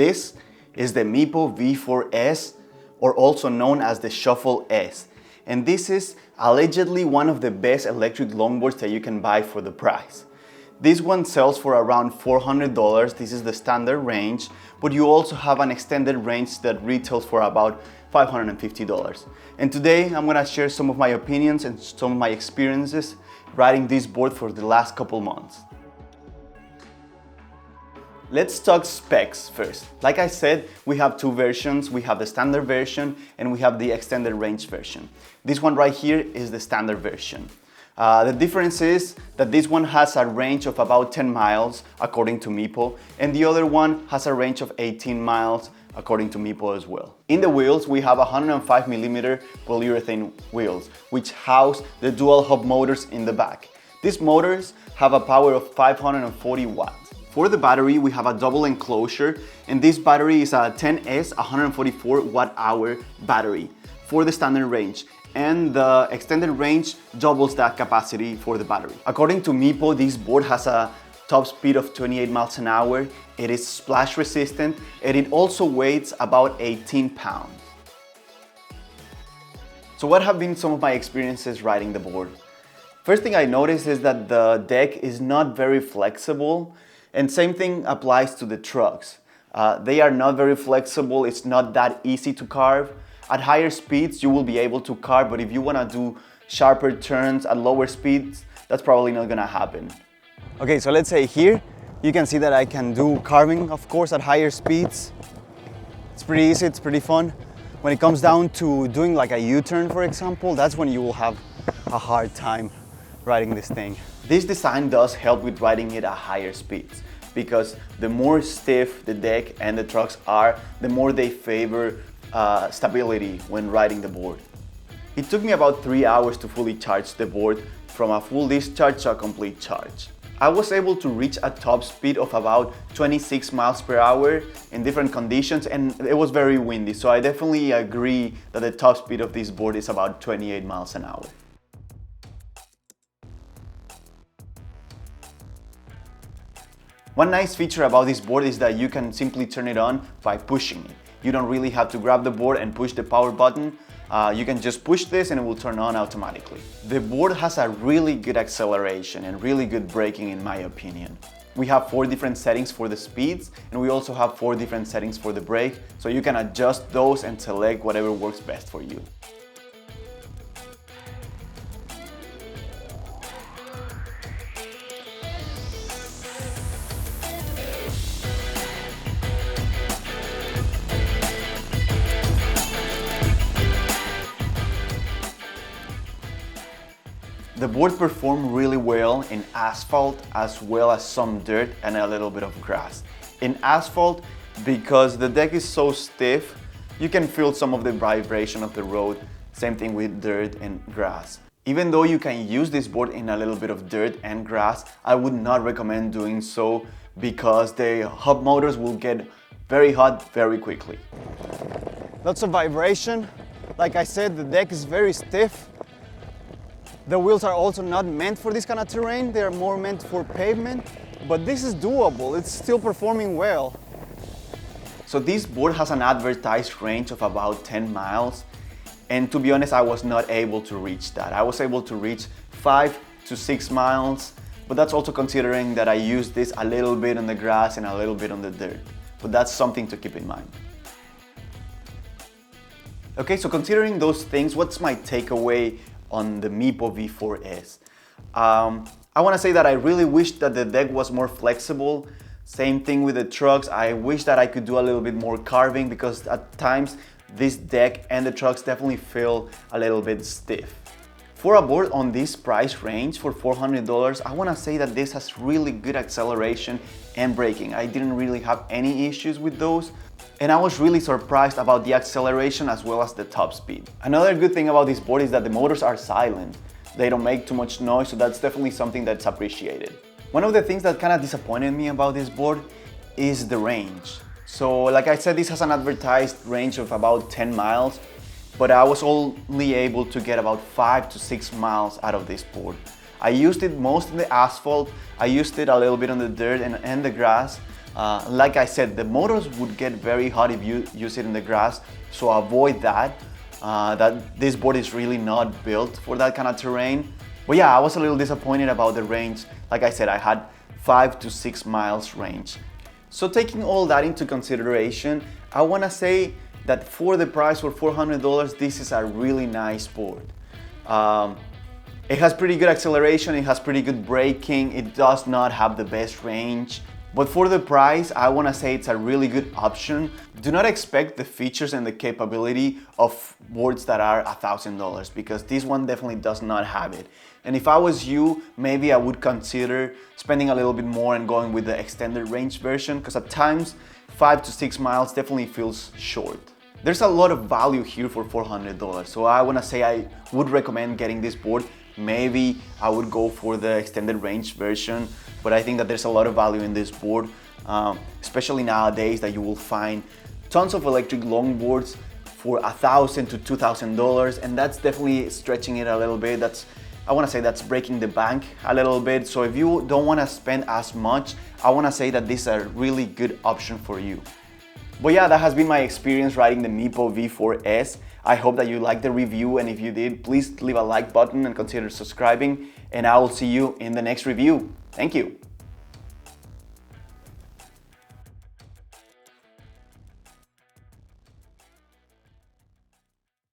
This is the Meepo V4S, or also known as the Shuffle S. And this is allegedly one of the best electric longboards that you can buy for the price. This one sells for around $400, this is the standard range, but you also have an extended range that retails for about $550. And today I'm gonna share some of my opinions and some of my experiences riding this board for the last couple months. Let's talk specs first. Like I said, we have two versions. We have the standard version and we have the extended range version. This one right here is the standard version. The difference is that this one has a range of about 10 miles according to Meepo, and the other one has a range of 18 miles according to Meepo as well. In the wheels, we have 105mm polyurethane wheels, which house the dual hub motors in the back. These motors have a power of 540 watts. For the battery, we have a double enclosure, and this battery is a 10S 144 watt-hour battery for the standard range, and the extended range doubles that capacity for the battery. According to Meepo, this board has a top speed of 28 miles an hour, it is splash resistant, and it also weighs about 18 pounds. So what have been some of my experiences riding the board? First thing I noticed is that the deck is not very flexible, and same thing applies to the trucks. They are not very flexible, it's not that easy to carve. At higher speeds, you will be able to carve, but if you wanna do sharper turns at lower speeds, that's probably not gonna happen. Okay, so let's say here, you can see that I can do carving, of course, at higher speeds. It's pretty easy, it's pretty fun. When it comes down to doing like a U-turn, for example, that's when you will have a hard time riding this thing. This design does help with riding it at higher speeds, because the more stiff the deck and the trucks are, the more they favor stability when riding the board. It took me about 3 hours to fully charge the board from a full discharge to a complete charge. I was able to reach a top speed of about 26 miles per hour in different conditions, and it was very windy, so I definitely agree that the top speed of this board is about 28 miles an hour. One nice feature about this board is that you can simply turn it on by pushing it. You don't really have to grab the board and push the power button. You can just push this and it will turn on automatically. The board has a really good acceleration and really good braking in my opinion. We have 4 different settings for the speeds, and we also have 4 different settings for the brake, so you can adjust those and select whatever works best for you. The board performed really well in asphalt as well as some dirt and a little bit of grass. In asphalt, because the deck is so stiff, you can feel some of the vibration of the road. Same thing with dirt and grass. Even though you can use this board in a little bit of dirt and grass, I would not recommend doing so because the hub motors will get very hot very quickly. Lots of vibration. Like I said, the deck is very stiff. The wheels are also not meant for this kind of terrain, they are more meant for pavement, but this is doable, it's still performing well. So this board has an advertised range of about 10 miles, and to be honest, I was not able to reach that. I was able to reach 5 to 6 miles, but that's also considering that I used this a little bit on the grass and a little bit on the dirt. But that's something to keep in mind. Okay, so considering those things, what's my takeaway on the Meepo V4S? I want to say that I really wish that the deck was more flexible. Same thing with the trucks. I wish that I could do a little bit more carving, because at times this deck and the trucks definitely feel a little bit stiff. For a board on this price range for $400, I want to say that this has really good acceleration and braking. I didn't really have any issues with those. And I was really surprised about the acceleration as well as the top speed. Another good thing about this board is that the motors are silent. They don't make too much noise, so that's definitely something that's appreciated. One of the things that kind of disappointed me about this board is the range. So like I said, this has an advertised range of about 10 miles, but I was only able to get about 5 to 6 miles out of this board. I used it most in the asphalt, I used it a little bit on the dirt and the grass, Like I said, the motors would get very hot if you use it in the grass, so avoid that. This board is really not built for that kind of terrain. But yeah, I was a little disappointed about the range. Like I said, I had 5 to 6 miles range. So taking all that into consideration, I want to say that for the price, for $400, this is a really nice board. It has pretty good acceleration, it has pretty good braking, it does not have the best range. But for the price, I want to say it's a really good option. Do not expect the features and the capability of boards that are $1,000 because this one definitely does not have it. And if I was you, maybe I would consider spending a little bit more and going with the extended range version because at times 5 to 6 miles definitely feels short. There's a lot of value here for $400, so I want to say I would recommend getting this board. Maybe I would go for the extended range version, but I think that there's a lot of value in this board, especially nowadays that you will find tons of electric longboards for $1,000 to $2,000, and that's definitely stretching it a little bit. I want to say that's breaking the bank a little bit. So if you don't want to spend as much, I want to say that this is a really good option for you. But yeah, that has been my experience riding the Meepo V4S. I hope that you liked the review, and if you did, please leave a like button and consider subscribing, and I will see you in the next review. Thank you.